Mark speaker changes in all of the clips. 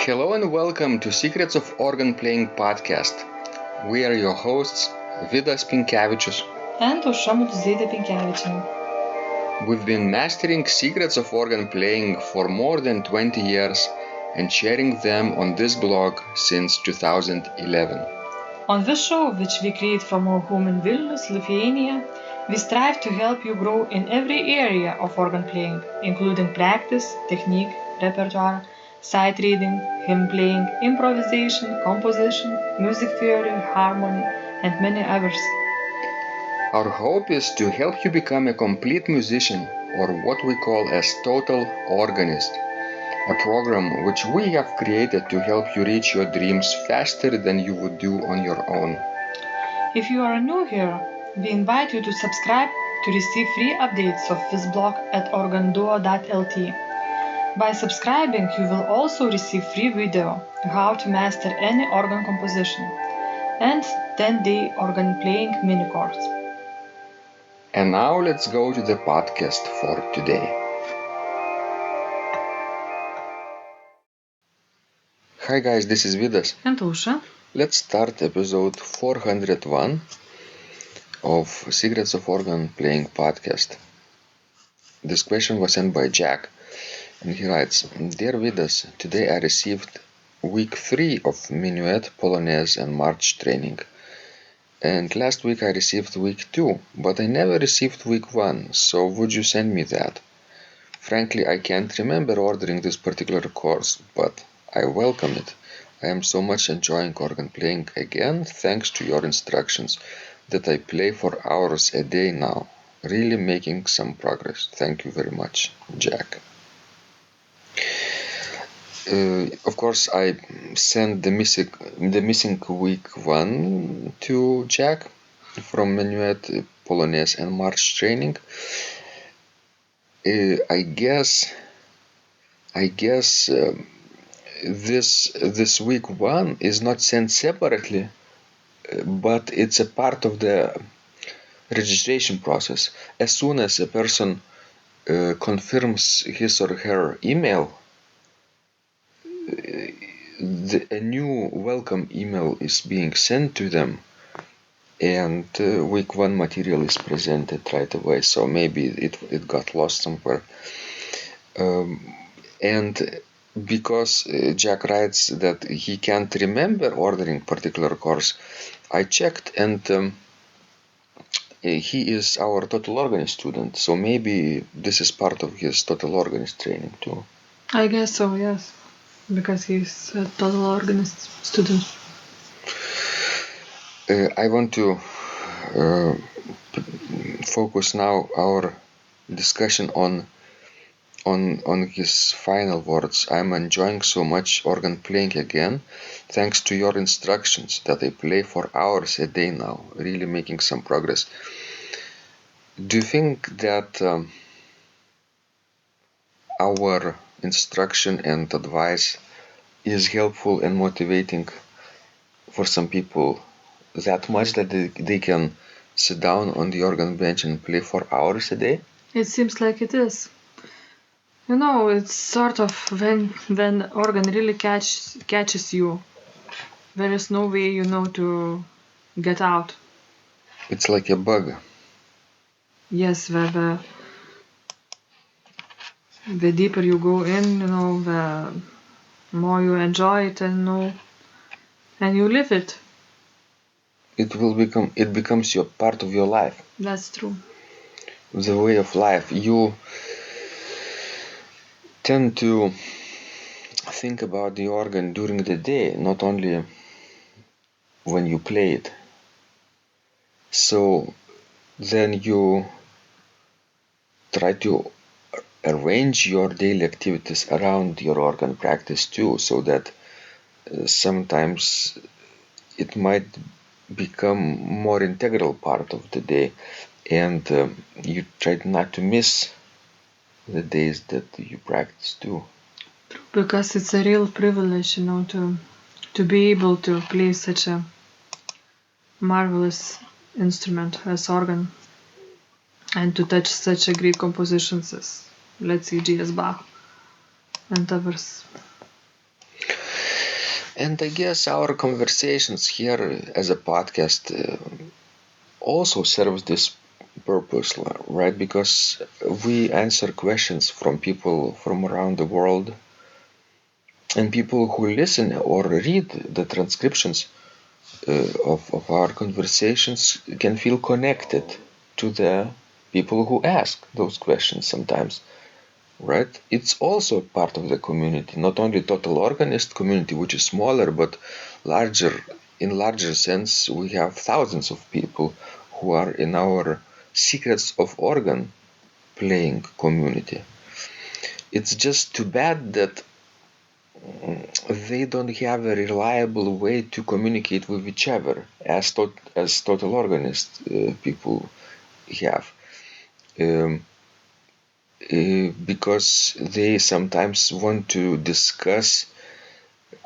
Speaker 1: Hello and welcome to Secrets of Organ Playing podcast. We are your hosts, Vidas
Speaker 2: and
Speaker 1: We've been mastering secrets of organ playing for more than 20 years and sharing them on this blog since 2011.
Speaker 2: On this show, which we create from our home in Vilnius, Lithuania, we strive to help you grow in every area of organ playing, including practice, technique, repertoire, sight reading, hymn playing, improvisation, composition, music theory, harmony, and many others.
Speaker 1: Our hope is to help you become a complete musician, or what we call as total organist, a program which we have created to help you reach your dreams faster than you would do on your own.
Speaker 2: If you are new here, we invite you to subscribe to receive free updates of this blog at organduo.lt. By subscribing, you will also receive free video how to master any organ composition and 10-day organ playing mini course.
Speaker 1: And now let's go to the podcast for today. Hi guys, this is Vidas.
Speaker 2: And Usha.
Speaker 1: Let's start episode 401 of Secrets of Organ Playing podcast. This question was sent by Jack, and he writes, Dear Vidas, today I received week 3 of Menuet, Polonaise and March training. And last week I received week 2, but I never received week 1, so would you send me that? Frankly, I can't remember ordering this particular course, but I welcome it. I am so much enjoying organ playing again, thanks to your instructions, that I play for hours a day now, really making some progress. Thank you very much, Jack. Of course, I sent the missing week 1 to Jack from Menuet, Polonaise and March training. I guess this week 1 is not sent separately, but it's a part of the registration process. As soon as a person confirms his or her email, a new welcome email is being sent to them, and week 1 material is presented right away. So maybe it got lost somewhere. And because Jack writes that he can't remember ordering particular course, I checked, and he is our total organist student, so maybe this is part of his total organist training too.
Speaker 2: I guess so, yes, because he's a total organist student.
Speaker 1: I want to focus now our discussion on his final words. I'm enjoying so much organ playing again, thanks to your instructions that I play for hours a day now, really making some progress. Do you think that our instruction and advice is helpful and motivating for some people that much that they can sit down on the organ bench and play for hours a day?
Speaker 2: It seems like it is. You know, it's sort of when organ really catches you, there is no way, to get out.
Speaker 1: It's like a bug.
Speaker 2: Yes, the deeper you go in, the more you enjoy it and you live it.
Speaker 1: It becomes your part of your life.
Speaker 2: That's true.
Speaker 1: The way of life. You tend to think about the organ during the day, not only when you play it. So then you try to arrange your daily activities around your organ practice too, so that sometimes it might become more integral part of the day, and you try not to miss the days that you practice too.
Speaker 2: Because it's a real privilege, to be able to play such a marvelous instrument as organ, and to touch such a great compositions as, let's say, G.S. Bach and others.
Speaker 1: And I guess our conversations here as a podcast also serves this purpose, right? Because we answer questions from people from around the world, and people who listen or read the transcriptions of our conversations can feel connected to the people who ask those questions sometimes, right? It's also part of the community, not only total organist community, which is smaller, but in larger sense, we have thousands of people who are in our secrets of organ playing community. It's just too bad that they don't have a reliable way to communicate with each other as total organist people have. Because they sometimes want to discuss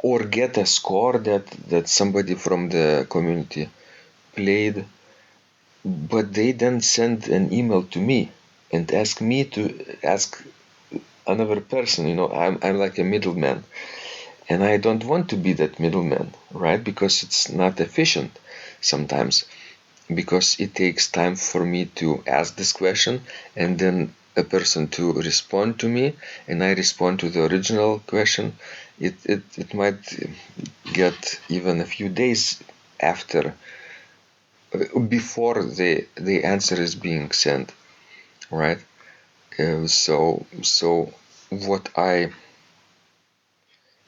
Speaker 1: or get a score that somebody from the community played, but they then send an email to me and ask me to ask another person. I'm like a middleman, and I don't want to be that middleman, right? Because it's not efficient sometimes, because it takes time for me to ask this question and then a person to respond to me, and I respond to the original question. It might get even a few days after, before the answer is being sent, right? So what I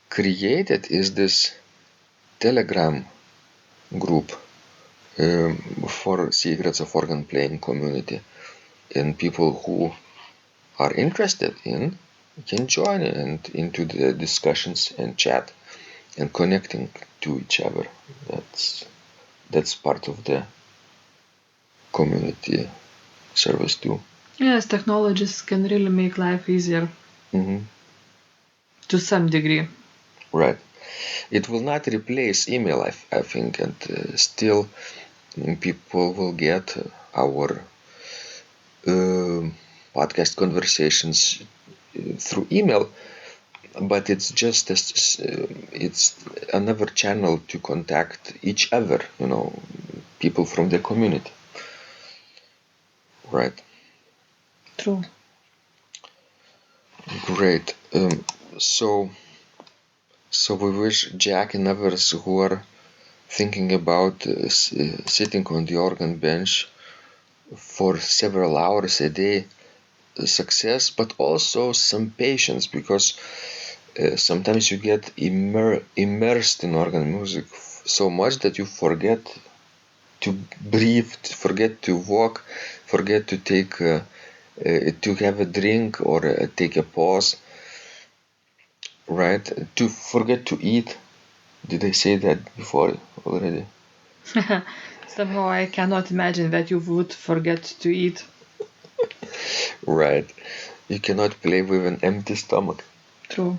Speaker 1: created is this Telegram group for Secrets of Organ Playing community, and people who are interested in can join into the discussions and chat and connecting to each other. That's part of the community service too.
Speaker 2: Yes, technologies can really make life easier to some degree.
Speaker 1: Right. It will not replace email, I think, and still people will get our podcast conversations through email, but it's just it's another channel to contact each other, people from the community, right?
Speaker 2: True.
Speaker 1: Great. So we wish Jack and others who are thinking about sitting on the organ bench for several hours a day success, but also some patience, because sometimes you get immersed in organ music so much that you forget to breathe, forget to walk, forget to take to have a drink or take a pause, right? To forget to eat. Did I say that before already?
Speaker 2: Somehow I cannot imagine that you would forget to eat.
Speaker 1: Right. You cannot play with an empty stomach.
Speaker 2: True.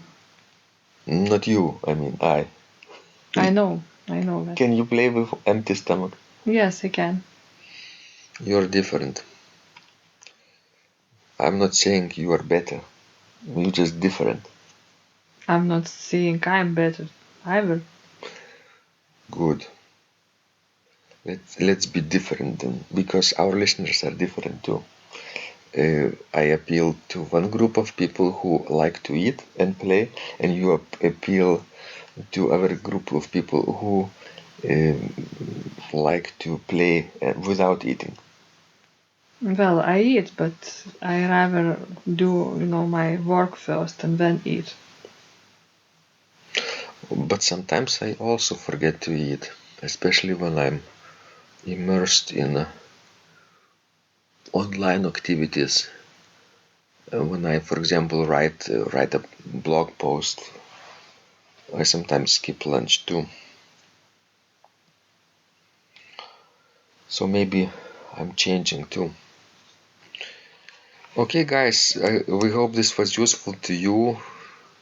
Speaker 1: Not you, I mean I.
Speaker 2: I know that.
Speaker 1: Can you play with empty stomach?
Speaker 2: Yes, I can.
Speaker 1: You're different. I'm not saying you are better. You're just different.
Speaker 2: I'm not saying I'm better either.
Speaker 1: Good. Let's be different then, because our listeners are different too. I appeal to one group of people who like to eat and play, and you appeal to other group of people who like to play without eating.
Speaker 2: Well, I eat, but I rather do, my work first and then eat.
Speaker 1: But sometimes I also forget to eat, especially when I'm immersed in online activities. When I, for example, write a blog post, I sometimes skip lunch too. So maybe I'm changing too. Okay, guys, we hope this was useful to you.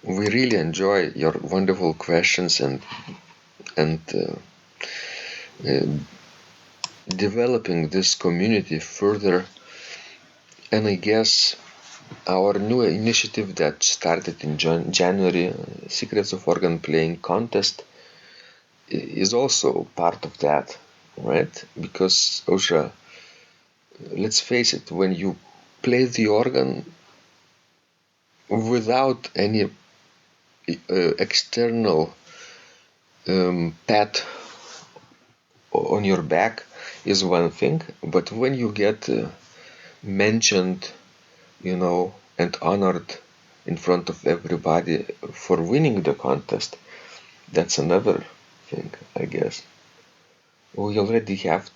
Speaker 1: We really enjoy your wonderful questions and developing this community further. And I guess our new initiative that started in January, Secrets of Organ Playing Contest, is also part of that, right? Because Osha, let's face it, when you play the organ without any external pat on your back is one thing, but when you get mentioned, and honored in front of everybody for winning the contest, that's another thing, I guess. We already have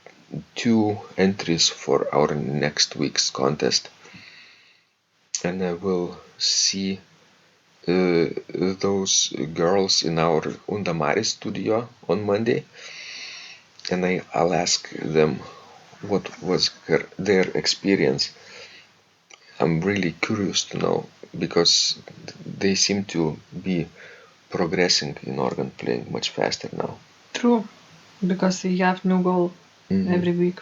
Speaker 1: 2 entries for our next week's contest, and I will see those girls in our Undamari studio on Monday, and I'll ask them what was their experience. I'm really curious to know, because they seem to be progressing in organ playing much faster now.
Speaker 2: True, because we have new goal every week.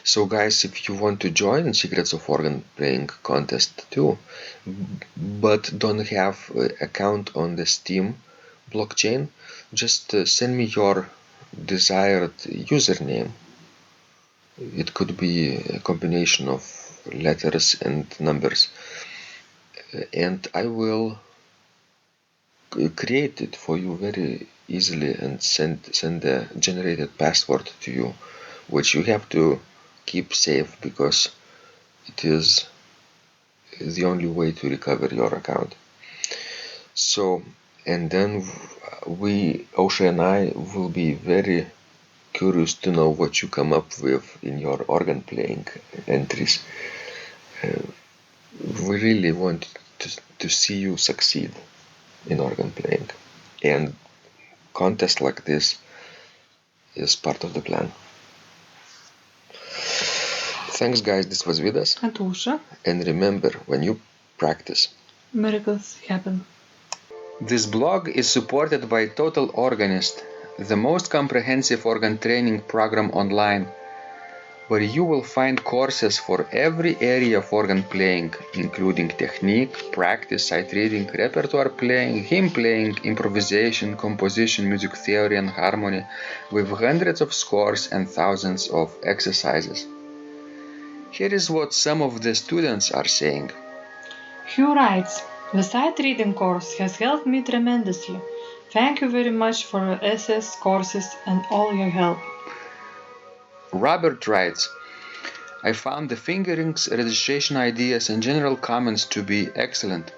Speaker 1: So guys, if you want to join Secrets of Organ Playing contest too, but don't have an account on the Steam blockchain, just send me your desired username. It could be a combination of letters and numbers, and I will create it for you very easily and send a generated password to you, which you have to keep safe because it is the only way to recover your account. So, and then Osha and I will be very curious to know what you come up with in your organ playing entries. We really want to see you succeed in organ playing, and contest like this is part of the plan. Thanks guys, this was Vidas.
Speaker 2: And Usha.
Speaker 1: And remember, when you practice,
Speaker 2: miracles happen.
Speaker 1: This blog is supported by Total Organist, the most comprehensive organ training program online, where you will find courses for every area of organ playing, including technique, practice, sight reading, repertoire playing, hymn playing, improvisation, composition, music theory and harmony, with hundreds of scores and thousands of exercises. Here is what some of the students are saying.
Speaker 2: Hugh writes, "The sight reading course has helped me tremendously. Thank you very much for your essays, courses, and all your help."
Speaker 1: Robert writes, "I found the fingerings, registration ideas, and general comments to be excellent."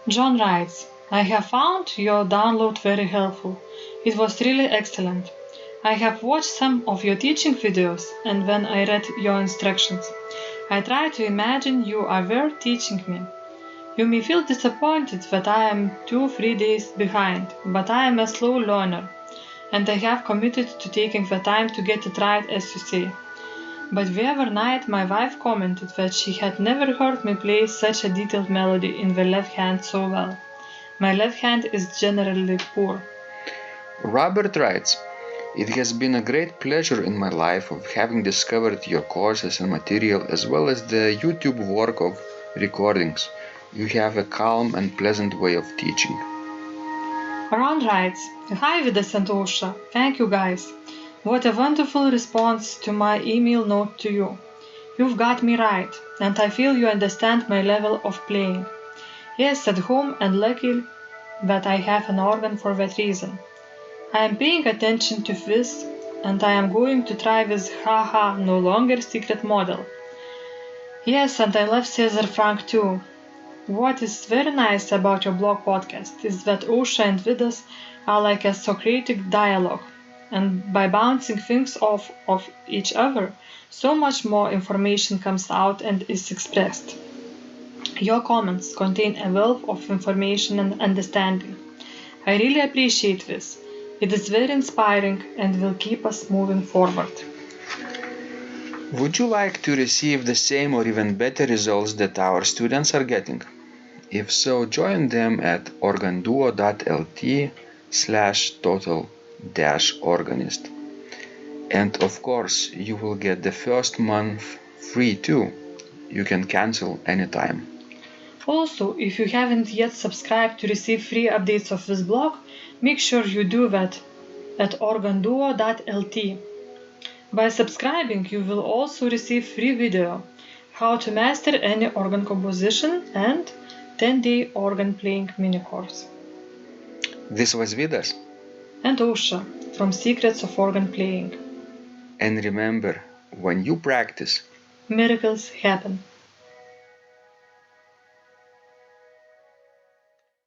Speaker 2: John writes, "I have found your download very helpful. It was really excellent. I have watched some of your teaching videos, and when I read your instructions, I tried to imagine you were teaching me. You may feel disappointed that I am 2-3 days behind, but I am a slow learner, and I have committed to taking the time to get it right, as you say. But the other night my wife commented that she had never heard me play such a detailed melody in the left hand so well. My left hand is generally poor."
Speaker 1: Robert writes, "It has been a great pleasure in my life of having discovered your courses and material, as well as the YouTube work of recordings. You have a calm and pleasant way of teaching."
Speaker 2: Ron writes, "Hi Vidas and Osha, thank you guys. What a wonderful response to my email note to you. You've got me right, and I feel you understand my level of playing. Yes, at home, and lucky that I have an organ for that reason. I am paying attention to this, and I am going to try this no longer secret model. Yes, and I love Cesar Frank too. What is very nice about your blog podcast is that Osha and Vidas are like a Socratic dialogue, and by bouncing things off of each other, so much more information comes out and is expressed. Your comments contain a wealth of information and understanding. I really appreciate this. It is very inspiring and will keep us moving forward."
Speaker 1: Would you like to receive the same or even better results that our students are getting? If so, join them at organduo.lt/total-organist. And of course, you will get the first month free too. You can cancel anytime.
Speaker 2: Also, if you haven't yet subscribed to receive free updates of this blog, make sure you do that. at organduo.lt. By subscribing, you will also receive free video, how to master any organ composition and 10-day organ playing mini course.
Speaker 1: This was Vidas.
Speaker 2: And Ausra from Secrets of Organ Playing.
Speaker 1: And remember, when you practice,
Speaker 2: Miracles happen.